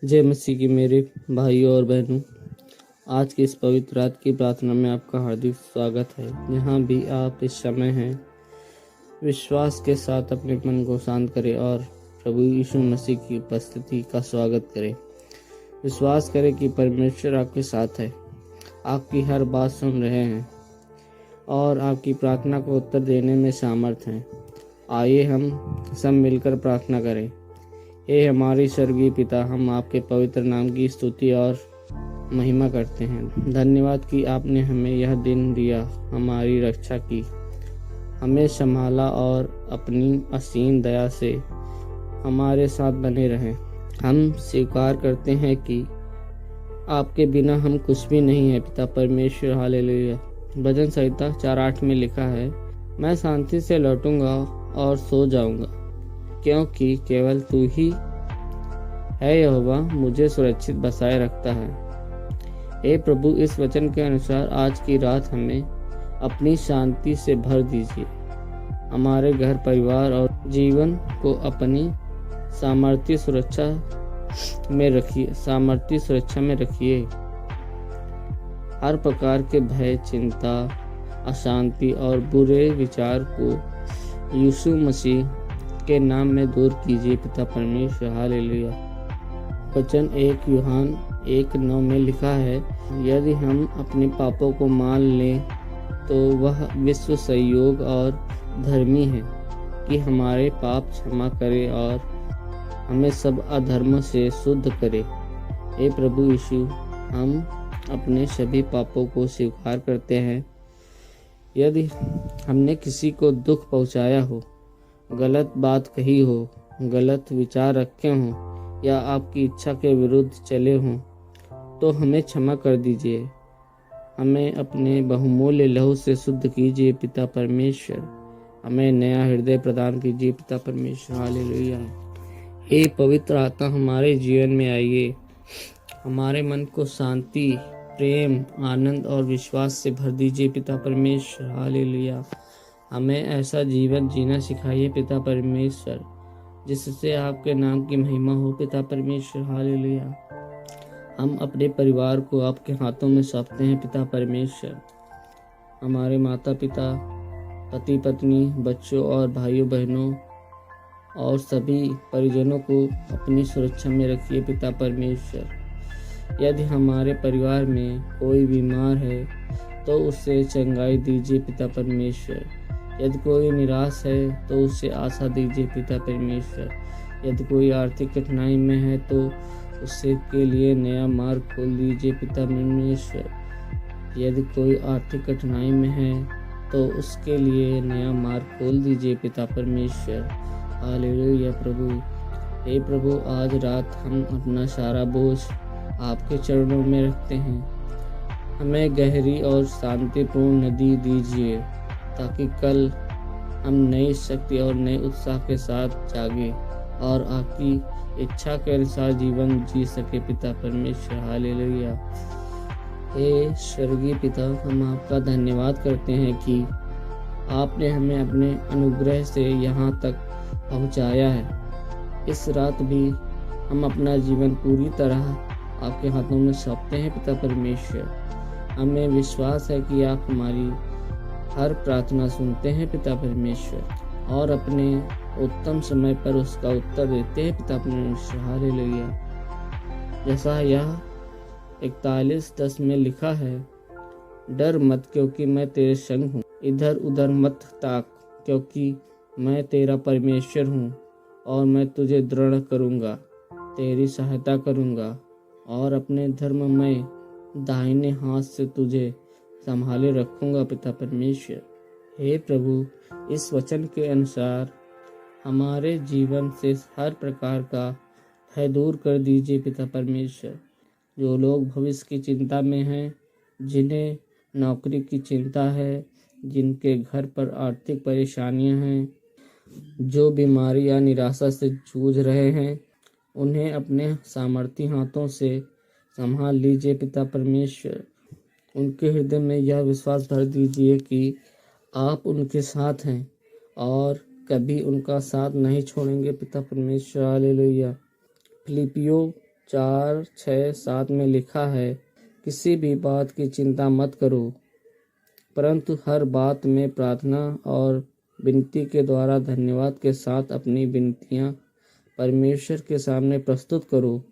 जय मसीह की मेरे भाइयों और बहनों, आज की इस पवित्र रात की प्रार्थना में आपका हार्दिक स्वागत है। जहाँ भी आप इस समय हैं, विश्वास के साथ अपने मन को शांत करें और प्रभु यीशु मसीह की उपस्थिति का स्वागत करें। विश्वास करें कि परमेश्वर आपके साथ है, आपकी हर बात सुन रहे हैं और आपकी प्रार्थना को उत्तर देने में सामर्थ हैं। आइए हम सब मिलकर प्रार्थना करें। हे हमारे स्वर्गीय पिता, हम आपके पवित्र नाम की स्तुति और महिमा करते हैं। धन्यवाद कि आपने हमें यह दिन दिया, हमारी रक्षा की, हमें संभाला और अपनी असीम दया से हमारे साथ बने रहें। हम स्वीकार करते हैं कि आपके बिना हम कुछ भी नहीं है पिता परमेश्वर। हालेलुया। भजन संहिता 4:8 में लिखा है, मैं शांति से लौटूंगा और सो जाऊंगा, क्योंकि केवल तू ही है यहोवा, मुझे सुरक्षित बसाए रखता है। हे प्रभु, इस वचन के अनुसार आज की रात हमें अपनी शांति से भर दीजिए। हमारे घर, परिवार और जीवन को अपनी सामर्थ्य सुरक्षा में रखिए। हर प्रकार के भय, चिंता, अशांति और बुरे विचार को यीशु मसीह के नाम में दूर कीजिए पिता परमेश्वर। हालेलुया। वचन 1 यूहन्ना 1:9 में लिखा है, यदि हम अपने पापों को मान लें तो वह विश्व संयोग और धर्मी है कि हमारे पाप क्षमा करे और हमें सब अधर्म से शुद्ध करे। हे प्रभु यीशु, हम अपने सभी पापों को स्वीकार करते हैं। यदि हमने किसी को दुख पहुंचाया हो, गलत बात कही हो, गलत विचार रखे हों या आपकी इच्छा के विरुद्ध चले हों, तो हमें क्षमा कर दीजिए। हमें अपने बहुमूल्य लहू से शुद्ध कीजिए पिता परमेश्वर। हमें नया हृदय प्रदान कीजिए पिता परमेश्वर। हालेलुया। हे पवित्र आत्मा, हमारे जीवन में आइए। हमारे मन को शांति, प्रेम, आनंद और विश्वास से भर दीजिए पिता परमेश्वर। हालेलुया। हमें ऐसा जीवन जीना सिखाइए पिता परमेश्वर, जिससे आपके नाम की महिमा हो पिता परमेश्वर। हालेलुया। हम अपने परिवार को आपके हाथों में सौंपते हैं पिता परमेश्वर। हमारे माता पिता, पति पत्नी, बच्चों और भाइयों बहनों और सभी परिजनों को अपनी सुरक्षा में रखिए पिता परमेश्वर। यदि हमारे परिवार में कोई बीमार है तो उससे चंगाई दीजिए पिता परमेश्वर। यदि कोई निराश है तो उससे आशा दीजिए पिता परमेश्वर। यदि कोई आर्थिक कठिनाई में है तो उससे के लिए नया मार्ग खोल दीजिए पिता परमेश्वर। यदि कोई आर्थिक कठिनाई में है तो उसके लिए नया मार्ग खोल दीजिए पिता परमेश्वर। हालेलुया प्रभु। हे प्रभु, आज रात हम अपना सारा बोझ आपके चरणों में रखते हैं। हमें गहरी और शांतिपूर्ण नदी दीजिए, ताकि कल हम नई शक्ति और नए उत्साह के साथ जागे और आपकी इच्छा के अनुसार जीवन जी सके पिता परमेश्वर। हालेलुया। हे स्वर्गीय पिता, हम आपका धन्यवाद करते हैं कि आपने हमें अपने अनुग्रह से यहाँ तक पहुँचाया है। इस रात भी हम अपना जीवन पूरी तरह आपके हाथों में सौंपते हैं पिता परमेश्वर। हमें विश्वास है कि आप हमारी हर प्रार्थना सुनते हैं पिता परमेश्वर और अपने उत्तम समय पर उसका उत्तर देते हैं पिता परमेश्वर। हालेलुया। जैसा यह 41:10 में लिखा है, डर मत, क्योंकि मैं तेरे संग हूँ। इधर उधर मत ताक, क्योंकि मैं तेरा परमेश्वर हूँ और मैं तुझे दृढ़ करूँगा, तेरी सहायता करूँगा और अपने धर्ममय दाहिने हाथ से तुझे संभाले रखूँगा पिता परमेश्वर। हे प्रभु, इस वचन के अनुसार हमारे जीवन से हर प्रकार का भय दूर कर दीजिए पिता परमेश्वर। जो लोग भविष्य की चिंता में हैं, जिन्हें नौकरी की चिंता है, जिनके घर पर आर्थिक परेशानियां हैं, जो बीमारी या निराशा से जूझ रहे हैं, उन्हें अपने सामर्थी हाथों से संभाल लीजिए पिता परमेश्वर। उनके हृदय में यह विश्वास भर दीजिए कि आप उनके साथ हैं और कभी उनका साथ नहीं छोड़ेंगे पिता परमेश्वर। हालेलुया। फिलिपियों 4:6-7 में लिखा है, किसी भी बात की चिंता मत करो, परंतु हर बात में प्रार्थना और विनती के द्वारा धन्यवाद के साथ अपनी विनतियां परमेश्वर के सामने प्रस्तुत करो।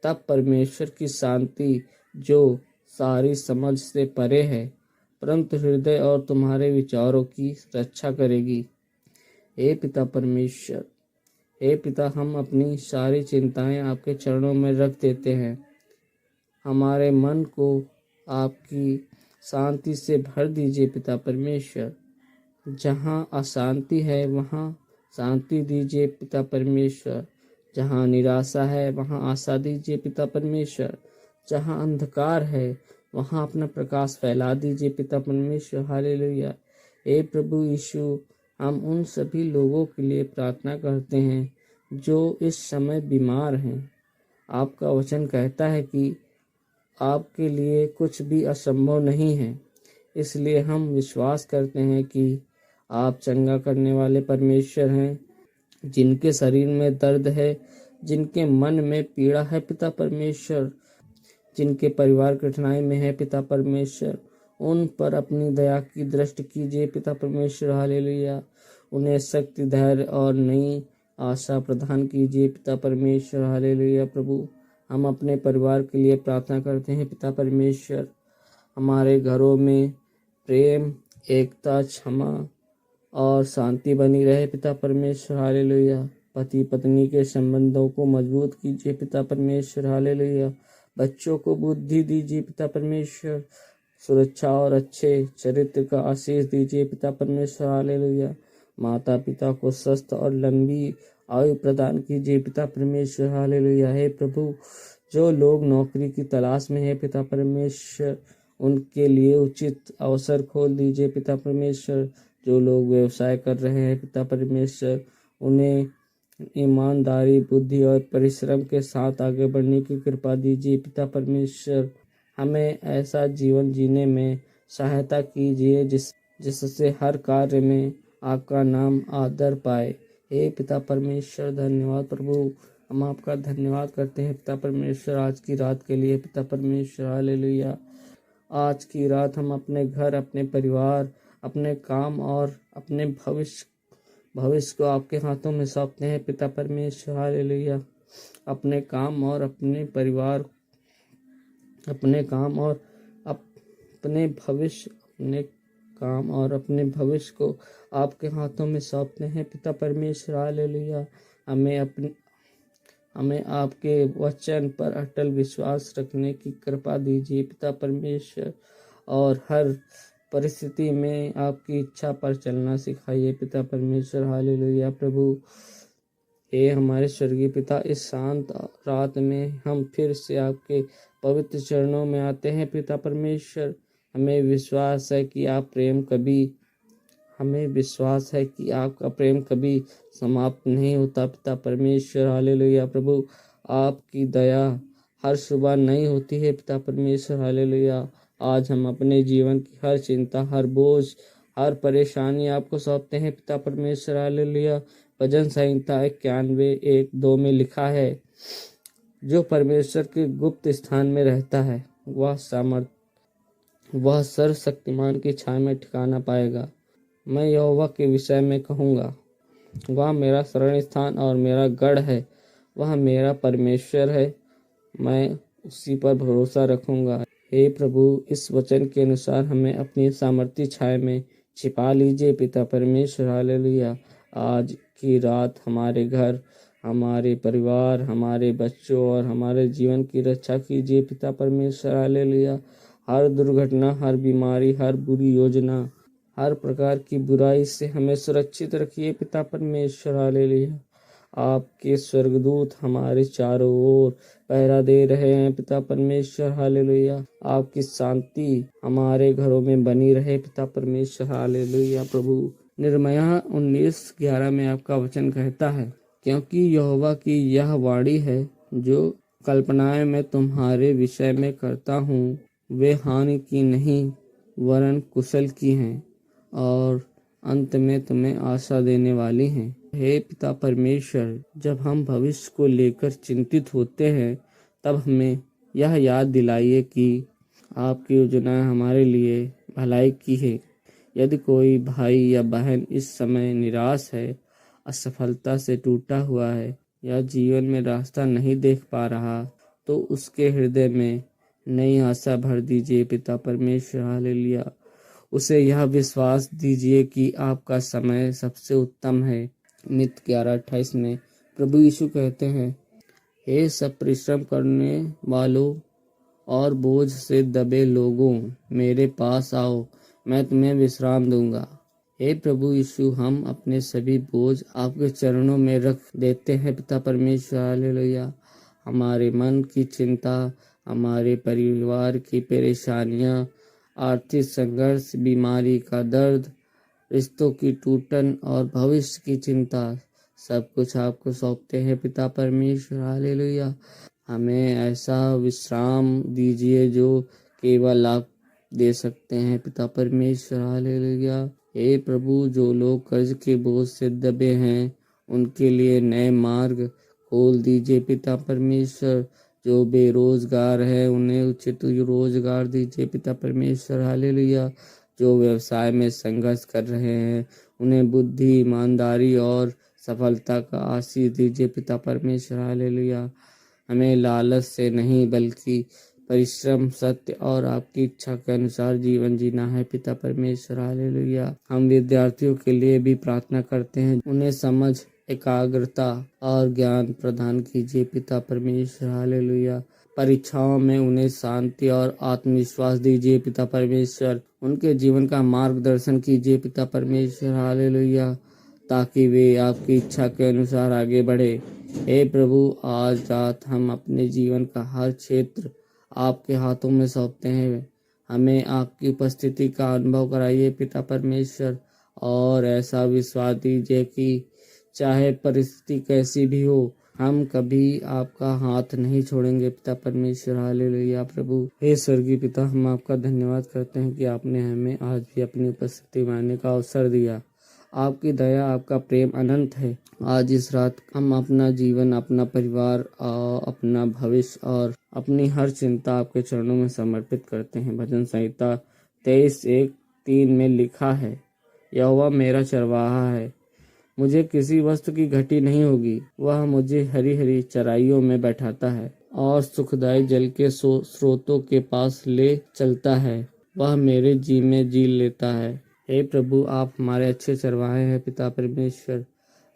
तब परमेश्वर की शांति, जो सारी समझ से परे है, परंतु हृदय और तुम्हारे विचारों की रक्षा करेगी। हे पिता परमेश्वर, हे पिता, हम अपनी सारी चिंताएं आपके चरणों में रख देते हैं। हमारे मन को आपकी शांति से भर दीजिए पिता परमेश्वर। जहाँ अशांति है वहाँ शांति दीजिए पिता परमेश्वर। जहाँ निराशा है वहाँ आशा दीजिए पिता परमेश्वर। जहाँ अंधकार है वहाँ अपना प्रकाश फैला दीजिए पिता परमेश्वर। हालेलुया। हे प्रभु यीशु, हम उन सभी लोगों के लिए प्रार्थना करते हैं जो इस समय बीमार हैं। आपका वचन कहता है कि आपके लिए कुछ भी असंभव नहीं है, इसलिए हम विश्वास करते हैं कि आप चंगा करने वाले परमेश्वर हैं। जिनके शरीर में दर्द है, जिनके मन में पीड़ा है पिता परमेश्वर, जिनके परिवार कठिनाई में है पिता परमेश्वर, उन पर अपनी दया की दृष्टि कीजिए पिता परमेश्वर। हालेलुया। उन्हें शक्ति, धैर्य और नई आशा प्रदान कीजिए पिता परमेश्वर। हालेलुया। प्रभु, हम अपने परिवार के लिए प्रार्थना करते हैं पिता परमेश्वर। हमारे घरों में प्रेम, एकता, क्षमा और शांति बनी रहे पिता परमेश्वर। हालेलुया। पति पत्नी के संबंधों को मजबूत कीजिए पिता परमेश्वर। हालेलुया। बच्चों को बुद्धि दीजिए पिता परमेश्वर। सुरक्षा और अच्छे चरित्र का आशीष दीजिए पिता परमेश्वर। हालेलुया। माता पिता को स्वस्थ और लंबी आयु प्रदान कीजिए पिता परमेश्वर। हालेलुया। हे प्रभु, जो लोग नौकरी की तलाश में है पिता परमेश्वर, उनके लिए उचित अवसर खोल दीजिए पिता परमेश्वर। जो लोग व्यवसाय कर रहे हैं पिता परमेश्वर, उन्हें ईमानदारी, बुद्धि और परिश्रम के साथ आगे बढ़ने की कृपा दीजिए पिता परमेश्वर। हमें ऐसा जीवन जीने में सहायता कीजिए जिससे हर कार्य में आपका नाम आदर पाए। हे पिता परमेश्वर, धन्यवाद प्रभु। हम आपका धन्यवाद करते हैं पिता परमेश्वर आज की रात के लिए पिता परमेश्वर। हालेलुया। आज की रात हम अपने घर, अपने परिवार, अपने काम और अपने भविष्य को आपके हाथों में सौंपते हैं पिता परमेश्वर। हालेलुया। अपने काम और अपने परिवार, अपने काम और अपने भविष्य को आपके हाथों में सौंपते हैं पिता परमेश्वर। हालेलुया। हमें आपके वचन पर अटल विश्वास रखने की कृपा दीजिए पिता परमेश्वर, और हर परिस्थिति में आपकी इच्छा पर चलना सिखाइए पिता परमेश्वर। हालेलुया। प्रभु, हे हमारे स्वर्गीय पिता, इस शांत रात में हम फिर से आपके पवित्र चरणों में आते हैं पिता परमेश्वर। हमें विश्वास है कि आपका प्रेम कभी समाप्त नहीं होता पिता परमेश्वर। हालेलुया। प्रभु, आपकी दया हर सुबह नई होती है पिता परमेश्वर। हालेलुया। आज हम अपने जीवन की हर चिंता, हर बोझ, हर परेशानी आपको सौंपते हैं पिता परमेश्वर। हालेलुया। भजन संहिता 91:1-2 में लिखा है, जो परमेश्वर के गुप्त स्थान में रहता है वह सर्वशक्तिमान की छाया में ठिकाना पाएगा। मैं यहोवा के विषय में कहूँगा, वह मेरा शरण स्थान और मेरा गढ़ है, वह मेरा परमेश्वर है, मैं उसी पर भरोसा रखूँगा। हे प्रभु, इस वचन के अनुसार हमें अपनी सामर्थ्य छाया में छिपा लीजिए पिता परमेश्वर। हालेलुया। आज की रात हमारे घर, हमारे परिवार, हमारे बच्चों और हमारे जीवन की रक्षा कीजिए पिता परमेश्वर। हालेलुया। हर दुर्घटना, हर बीमारी, हर बुरी योजना, हर प्रकार की बुराई से हमें सुरक्षित रखिए पिता परमेश्वर। हालेलुया। आपके स्वर्गदूत हमारे चारों ओर पहरा दे रहे हैं पिता परमेश्वर। हालेलुया। आपकी शांति हमारे घरों में बनी रहे पिता परमेश्वर। हालेलुया। प्रभु, निर्मया 19:11 में आपका वचन कहता है, क्योंकि यहोवा की यह वाणी है, जो कल्पनाएं मैं तुम्हारे विषय में करता हूँ, वे हानि की नहीं वरन कुशल की हैं, और अंत में तुम्हें आशा देने वाली हैं। हे पिता परमेश्वर, जब हम भविष्य को लेकर चिंतित होते हैं तब हमें यह याद दिलाइए कि आपकी योजना हमारे लिए भलाई की है। यदि कोई भाई या बहन इस समय निराश है, असफलता से टूटा हुआ है या जीवन में रास्ता नहीं देख पा रहा, तो उसके हृदय में नई आशा भर दीजिए पिता परमेश्वर। हालेलुया। उसे यह विश्वास दीजिए कि आपका समय सबसे उत्तम है। मित 11:28 में प्रभु यीशु कहते हैं, हे सब परिश्रम करने वालों और बोझ से दबे लोगों, मेरे पास आओ, मैं तुम्हें विश्राम दूंगा। हे प्रभु यीशु, हम अपने सभी बोझ आपके चरणों में रख देते हैं पिता परमेश्वर। हालेलुया। हमारे मन की चिंता, हमारे परिवार की परेशानियां, आर्थिक संघर्ष, बीमारी का दर्द, रिश्तों की टूटन और भविष्य की चिंता, सब कुछ आपको सौंपते हैं पिता परमेश्वर। हालेलुया। हमें ऐसा विश्राम दीजिए जो केवल आप दे सकते हैं पिता परमेश्वर। हालेलुया। हे प्रभु, जो लोग कर्ज के बोझ से दबे हैं, उनके लिए नए मार्ग खोल दीजिए पिता परमेश्वर। जो बेरोजगार है, उन्हें उचित रोजगार दीजिए पिता परमेश्वर। हालेलुया। जो व्यवसाय में संघर्ष कर रहे हैं, उन्हें बुद्धि, ईमानदारी और सफलता का आशीष दीजिए पिता परमेश्वर। हालेलुया। हमें लालच से नहीं बल्कि परिश्रम, सत्य और आपकी इच्छा के अनुसार जीवन जीना है पिता परमेश्वर। हालेलुया। हम विद्यार्थियों के लिए भी प्रार्थना करते हैं, उन्हें समझ, एकाग्रता और ज्ञान प्रदान कीजिए पिता परमेश्वर। हालेलुया। परीक्षाओं में उन्हें शांति और आत्मविश्वास दीजिए पिता परमेश्वर। उनके जीवन का मार्गदर्शन कीजिए पिता परमेश्वर। हालेलुया। ताकि वे आपकी इच्छा के अनुसार आगे बढ़े। हे प्रभु, आज रात हम अपने जीवन का हर क्षेत्र आपके हाथों में सौंपते हैं। हमें आपकी उपस्थिति का अनुभव कराइए पिता परमेश्वर, और ऐसा विश्वास दीजिए कि चाहे परिस्थिति कैसी भी हो, हम कभी आपका हाथ नहीं छोड़ेंगे पिता परमेश्वर। हालेलुया। प्रभु हे स्वर्गीय पिता, हम आपका धन्यवाद करते हैं कि आपने हमें आज भी अपनी उपस्थिति मानने का अवसर दिया। आपकी दया, आपका प्रेम अनंत है। आज इस रात हम अपना जीवन, अपना परिवार, अपना भविष्य और अपनी हर चिंता आपके चरणों में समर्पित करते हैं। भजन संहिता 23:1-3 में लिखा है, यहोवा मेरा चरवाहा है, मुझे किसी वस्तु की घटी नहीं होगी। वह मुझे हरी हरी चराइयों में बैठाता है और सुखदायी जल के स्रोतों के पास ले चलता है। वह मेरे जी में जी लेता है। हे प्रभु, आप हमारे अच्छे चरवाहे हैं पिता परमेश्वर।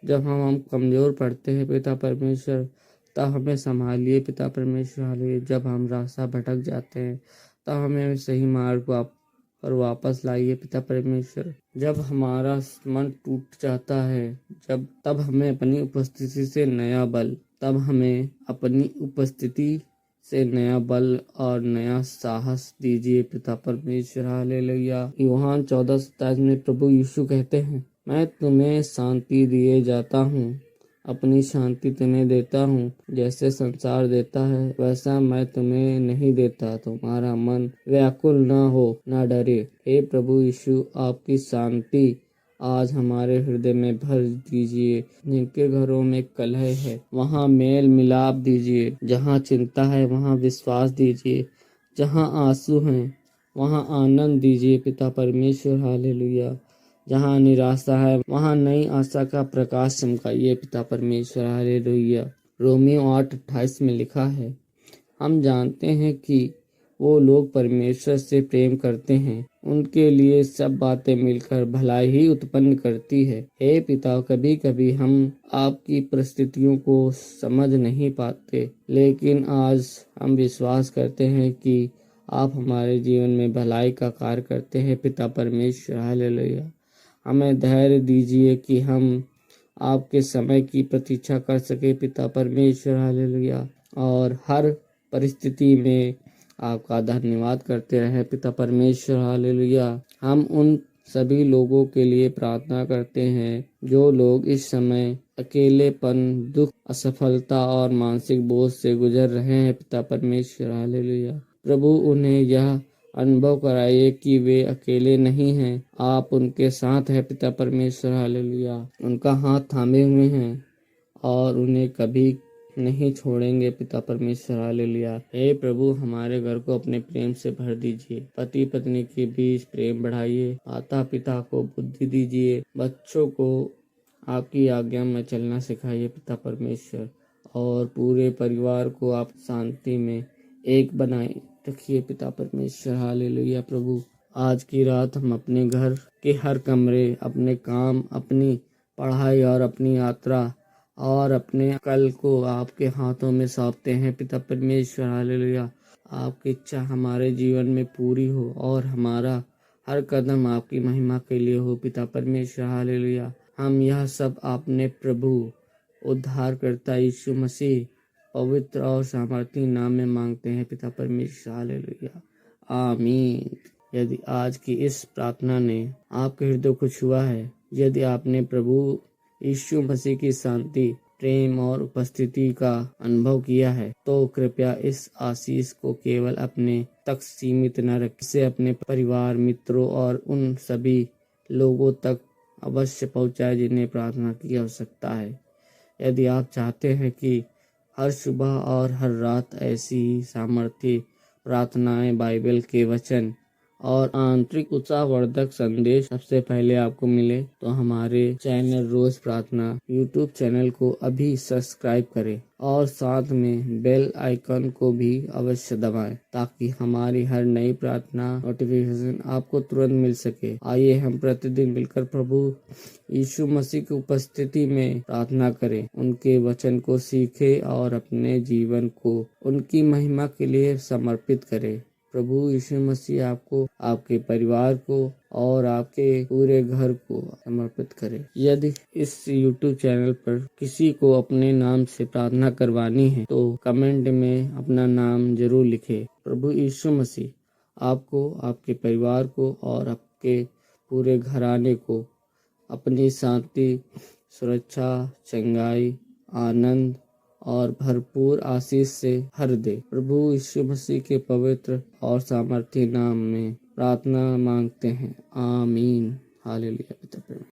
जब हम कमजोर पड़ते हैं पिता परमेश्वर, तब हमें संभालिए पिता परमेश्वर। हालेलुया। जब हम रास्ता भटक जाते हैं, तब हमें सही मार्ग पर वापस लाइए पिता परमेश्वर। जब हमारा मन टूट जाता है, तब हमें अपनी उपस्थिति से नया बल और नया साहस दीजिए पिता परमेश्वर। हालेलुया। यूहन्ना 14:27 में प्रभु यीशु कहते हैं, मैं तुम्हें शांति दिए जाता हूँ, अपनी शांति तुम्हें देता हूँ। जैसे संसार देता है, वैसा मैं तुम्हें नहीं देता। तुम्हारा मन व्याकुल न हो, न डरे। हे प्रभु यीशु, आपकी शांति आज हमारे हृदय में भर दीजिए। जिनके घरों में कलह है, वहाँ मेल मिलाप दीजिए। जहाँ चिंता है, वहाँ विश्वास दीजिए। जहाँ आंसू हैं, वहाँ आनंद दीजिए पिता परमेश्वर। हालेलुया। जहाँ निराशा है, वहाँ नई आशा का प्रकाश चमकाइए पिता परमेश्वर। हालेलुया। रोमियो 8:28 में लिखा है, हम जानते हैं कि वो लोग परमेश्वर से प्रेम करते हैं, उनके लिए सब बातें मिलकर भलाई ही उत्पन्न करती है। हे पिता, कभी कभी हम आपकी परिस्थितियों को समझ नहीं पाते, लेकिन आज हम विश्वास करते हैं कि आप हमारे जीवन में भलाई का कार्य करते हैं पिता परमेश्वर। हालेलुया। हमें धैर्य दीजिए कि हम आपके समय की प्रतीक्षा कर सके पिता परमेश्वर। हालेलुया। और हर परिस्थिति में आपका धन्यवाद करते रहे पिता परमेश्वर। हालेलुया। हम उन सभी लोगों के लिए प्रार्थना करते हैं जो लोग इस समय अकेलेपन, दुख, असफलता और मानसिक बोझ से गुजर रहे हैं पिता परमेश्वर। हालेलुया। प्रभु, उन्हें यह अनुभव कराइए कि वे अकेले नहीं हैं, आप उनके साथ हैं पिता परमेश्वर। हालेलुया। उनका हाथ थामे हुए हैं और उन्हें कभी नहीं छोड़ेंगे पिता परमेश्वर। हालेलुया। हे प्रभु, हमारे घर को अपने प्रेम से भर दीजिए। पति पत्नी के बीच प्रेम बढ़ाइए। माता पिता को बुद्धि दीजिए। बच्चों को आपकी आज्ञा में चलना सिखाइए पिता परमेश्वर। और पूरे परिवार को आप शांति में एक बनाए रखिए पिता परमेश्वर। हालेलुया। प्रभु, आज की रात हम अपने घर के हर कमरे, अपने काम, अपनी पढ़ाई और अपनी यात्रा और अपने कल को आपके हाथों में सौंपते हैं पिता परमेश्वर। हालेलुया। आपकी इच्छा हमारे जीवन में पूरी हो और हमारा हर कदम आपकी महिमा के लिए हो पिता परमेश्वर। हालेलुया। हम यह सब अपने प्रभु उद्धारकर्ता यीशु मसीह पवित्र और सामर्थी नाम में मांगते हैं पिता परमेश्वर। हालेलुया। आमीन। यदि आज की इस प्रार्थना ने आपके हृदय को छुआ है, यदि आपने प्रभु यीशु मसीह की शांति, प्रेम और उपस्थिति का अनुभव किया है, तो कृपया इस आशीष को केवल अपने तक सीमित न रखें। इसे अपने परिवार, मित्रों और उन सभी लोगों तक अवश्य पहुंचाएं जिन्हें प्रार्थना की आवश्यकता है। यदि आप चाहते हैं कि हर सुबह और हर रात ऐसी ही सामर्थ्य प्रार्थनाएं, बाइबल के वचन और आंतरिक उत्साहवर्धक संदेश सबसे पहले आपको मिले, तो हमारे चैनल रोज प्रार्थना यूट्यूब चैनल को अभी सब्सक्राइब करें और साथ में बेल आइकन को भी अवश्य दबाएं, ताकि हमारी हर नई प्रार्थना नोटिफिकेशन आपको तुरंत मिल सके। आइए हम प्रतिदिन मिलकर प्रभु यीशु मसीह की उपस्थिति में प्रार्थना करें, उनके वचन को सीखें और अपने जीवन को उनकी महिमा के लिए समर्पित करें। प्रभु यीशु मसीह आपको, आपके परिवार को और आपके पूरे घर को समर्पित करे। यदि इस YouTube चैनल पर किसी को अपने नाम से प्रार्थना करवानी है, तो कमेंट में अपना नाम जरूर लिखें। प्रभु यीशु मसीह आपको, आपके परिवार को और आपके पूरे घराने को अपनी शांति, सुरक्षा, चंगाई, आनंद और भरपूर आशीष से भर दे। प्रभु यीशु मसीह के पवित्र और सामर्थी नाम में प्रार्थना मांगते हैं। आमीन। हालेलुया।